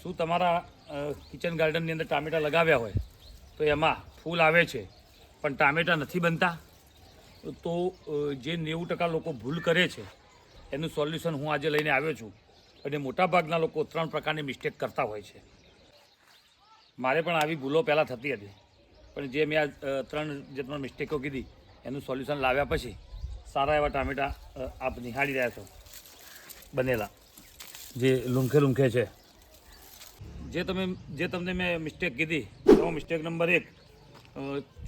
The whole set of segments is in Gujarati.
શું તમારા કિચન ગાર્ડનની અંદર ટામેટાં લગાવ્યા હોય તો એમાં ફૂલ આવે છે પણ ટામેટાં નથી બનતા? તો જે 90% લોકો ભૂલ કરે છે એનું સોલ્યુશન હું આજે લઈને આવ્યો છું. અને મોટાભાગના લોકો 3 પ્રકારની મિસ્ટેક કરતા હોય છે. મારે પણ આવી ભૂલો પહેલાં થતી હતી, પણ જે મેં આ 3 મિસ્ટેકો કીધી એનું સોલ્યુશન લાવ્યા પછી સારા એવા ટામેટાં આપ નિહાળી રહ્યા છો બનેલા, જે લૂંખે છે. જે તમને મેં મિસ્ટેક કીધી તો મિસ્ટેક નંબર 1,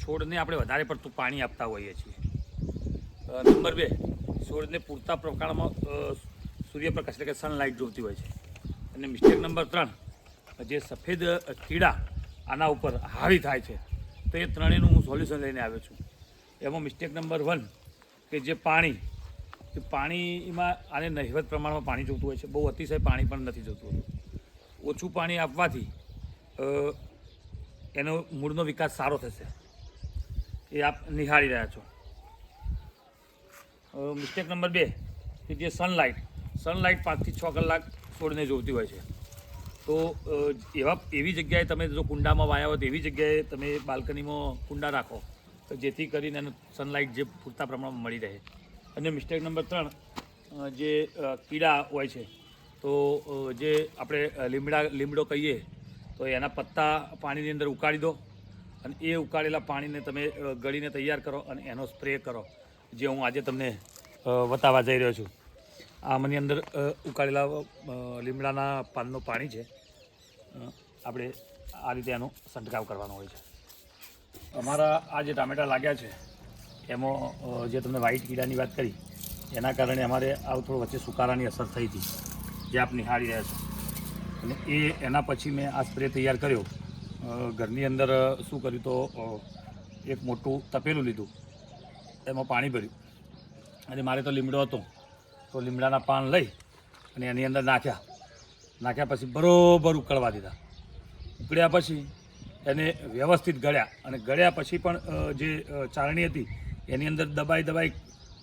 છોડને આપણે વધારે પડતું પાણી આપતા હોઈએ છીએ. નંબર 2, છોડને પૂરતા પ્રકારમાં સૂર્યપ્રકાશ એટલે કે સનલાઇટ જોઈતી હોય છે. અને મિસ્ટેક નંબર 3, જે સફેદ કીડા આના ઉપર હાવી થાય છે. તો એ ત્રણેયનું હું સોલ્યુશન લઈને આવ્યો છું. એમાં મિસ્ટેક નંબર 1 કે જે પાણીમાં આને નહિવત પ્રમાણમાં પાણી જોઈતું હોય છે. બહુ અતિશય પાણી પણ નથી જોઈતું હોતું. ઓછું પાણી આપવાથી એનો મૂળનો વિકાસ સારો થશે, એ આપ નિહાળી રહ્યા છો. મિસ્ટેક નંબર 2 કે જે સનલાઇટ 5 થી 6 કલાક છોડને જોઈતી હોય છે. તો એવી જગ્યાએ તમે જો કુંડામાં વાયા હોય તો એવી જગ્યાએ તમે બાલ્કનીમાં કુંડા રાખો, તો જેથી કરીને એને સનલાઇટ જે પૂરતા પ્રમાણમાં મળી રહે. અને મિસ્ટેક નંબર 3, જે કીડા હોય છે, તો જે આપણે લીમડો કહીએ તો એના પત્તા પાણીની અંદર ઉકાળી દો અને એ ઉકાળેલા પાણીને તમે ગળીને તૈયાર કરો અને એનો સ્પ્રે કરો, જે હું આજે તમને બતાવવા જઈ રહ્યો છું. આમની અંદર ઉકાળેલા લીમડાના પાનનું પાણી છે. આપણે આ રીતે એનો છંટકાવ કરવાનો હોય છે. અમારા આ જે ટામેટાં લાગ્યા છે એમાં જે તમને વ્હાઈટ કીડાની વાત કરી એના કારણે અમારે આ થોડો વચ્ચે સુકારાની અસર થઈ હતી, જે આપ નિહાળી રહ્યા છો. અને એના પછી મેં આ સ્પ્રે તૈયાર કર્યો. ઘરની અંદર શું કર્યું તો એક મોટું તપેલું લીધું, એમાં પાણી ભર્યું અને મારે તો લીમડો હતો તો લીમડાના પાન લઈ અને એની અંદર નાખ્યા પછી બરાબર ઉકળવા દીધા. ઉકળ્યા પછી એને વ્યવસ્થિત ગળ્યા અને ગળ્યા પછી પણ જે ચાળણી હતી એની અંદર દબાઈ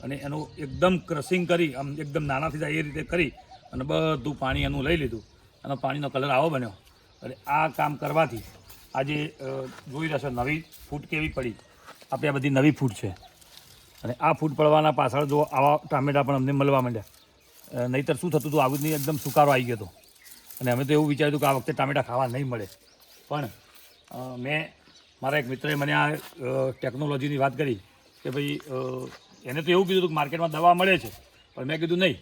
અને એનું એકદમ ક્રશિંગ કરી, આમ એકદમ નાનાથી જાય એ રીતે કરી અને બધું પાણી એનું લઈ લીધું અને પાણીનો કલર આવો બન્યો. અને આ કામ કરવાથી આજે જોઈ રહેશો નવી ફૂટ કેવી પડી. આપણે આ બધી નવી ફૂટ છે અને આ ફૂટ પડવાના પાછળ જો આવા ટામેટાં પણ અમને મળવા માંડ્યા. નહીંતર શું થતું હતું, આવું જ નહીં, એકદમ સુકારો આવી ગયો હતો અને અમે તો એવું વિચાર્યું કે આ વખતે ટામેટાં ખાવા નહીં મળે. પણ મારા એક મિત્રએ મને આ ટેકનોલોજીની વાત કરી કે ભાઈ એને તો એવું કીધું હતું કે માર્કેટમાં દવા મળે છે, પણ મેં કીધું નહીં,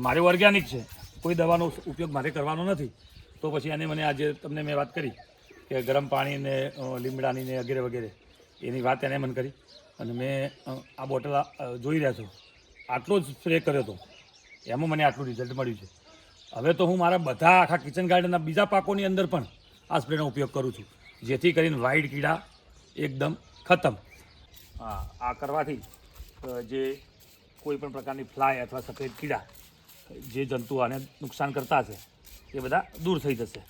મારે ઓર્ગેનિક છે, કોઈ દવાનો ઉપયોગ મારે કરવાનો નથી. તો પછી એને મને આજે તમને મેં વાત કરી કે ગરમ પાણી ને લીમડાની ને વગેરે એની વાત એને મને કરી અને મેં આ બોટલ જોઈ રહ્યા છો આટલો જ સ્પ્રે કર્યો હતો, એમાં મને આટલું રિઝલ્ટ મળ્યું છે. હવે તો હું મારા બધા આખા કિચન ગાર્ડનના બીજા પાકોની અંદર પણ આ સ્પ્રેનો ઉપયોગ કરું છું, જેથી કરીને વ્હાઈટ કીડા એકદમ ખતમ. આ કરવાથી જે કોઈ પણ પ્રકારની ફ્લાય અથવા સફેદ કીડા જે જંતુ આને નુકસાન કરતા હશે એ બધા દૂર થઈ જશે.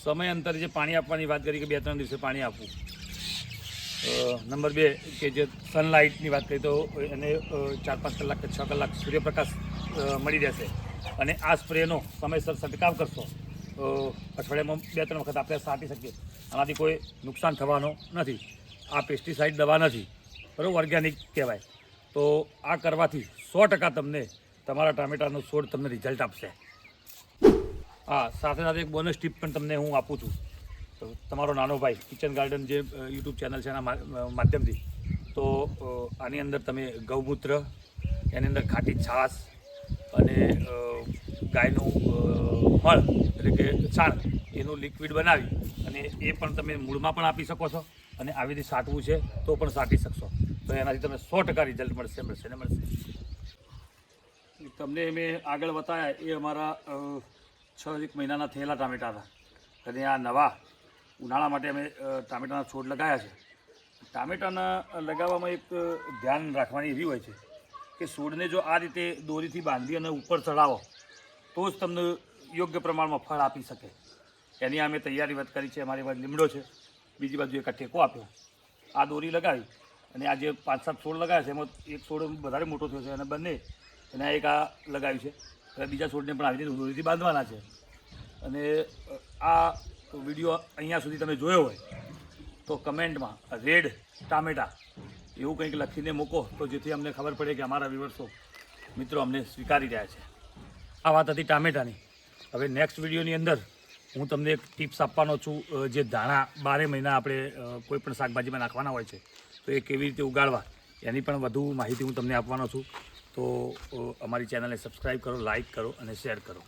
સમય અંતરે જે પાણી આપવાની વાત કરી કે 2-3 દિવસે પાણી આપવું. નંબર 2 કે જે સનલાઇટની વાત કરી તો એને 4-5 કલાક કે 6 કલાક સૂર્યપ્રકાશ મળી રહેશે. અને આ સ્પ્રેનો સમયસર છંટકાવ કરશો અઠવાડિયામાં 2-3 વખત આપણે છાંટી શકીએ. આનાથી કોઈ નુકસાન થવાનો નથી. આ પેસ્ટિસાઇડ દવા નથી, બરાબર, ઓર્ગેનિક કહેવાય. તો આ કરવાથી 100% તમને તમારા ટામેટાનો છોડ તમને રિઝલ્ટ આપશે. સાથે એક બોનસ ટીપ પણ તમને હું આપું છું. તમારો નાનો ભાઈ કિચન ગાર્ડન જે યુટ્યુબ ચેનલ છે એના માધ્યમથી, તો આની અંદર તમે ગૌમૂત્ર, એની અંદર ખાટી છાશ અને ગાયનું મળ એટલે કે છાણ એનું લિક્વિડ બનાવી અને એ પણ તમે મૂળમાં પણ આપી શકો છો અને આવી રીતે છાંટવું છે તો પણ છાંટી શકશો. તો એનાથી તમને 100% રિઝલ્ટ મળશે. તમને મેં આગળ બતાવ્યા એ અમારા 6 મહિનાના થયેલા ટામેટા હતા અને આ નવા ઉનાળા માટે અમે ટામેટાના છોડ લગાવ્યા છે. ટામેટાના લગાવવામાં એક ધ્યાન રાખવાની એવી હોય છે કે છોડને જો આ રીતે દોરીથી બાંધી અને ઉપર ચડાવો તો જ તમને યોગ્ય પ્રમાણમાં ફળ આપી શકે. એની અમે તૈયારી કરી છે. અમારી પાસે લીમડો છે, બીજી બાજુ એક ટેકો આપ્યો, આ દોરી લગાવી અને આ જે 5-7 છોડ લગાવ્યા છે એમાં એક છોડ વધારે મોટો થયો છે અને બંને એના એક આ લગાવ્યું છે, અને બીજા છોડને પણ આવી રીતે દોરીથી બાંધવાના છે. અને આ વિડીયો અહીંયા સુધી તમે જોયો હોય તો કમેન્ટમાં રેડ ટામેટા એવું કંઈક લખીને મૂકો, તો જેથી અમને ખબર પડે કે અમારા વ્યુઅર્સો મિત્રો અમને સ્વીકારી રહ્યા છે. આ વાત હતી ટામેટાની. હવે નેક્સ્ટ વિડીયોની અંદર હું તમને એક ટિપ્સ આપવાનો છું, જે દાણા 12 મહિના આપણે કોઈ પણ શાકભાજીમાં નાખવાના હોય છે તો એ કેવી રીતે ઉગાડવા એની પણ વધુ માહિતી હું તમને આપવાનો છું. તો અમારી ચેનલને સબસ્ક્રાઈબ કરો, લાઈક કરો અને શેર કરો.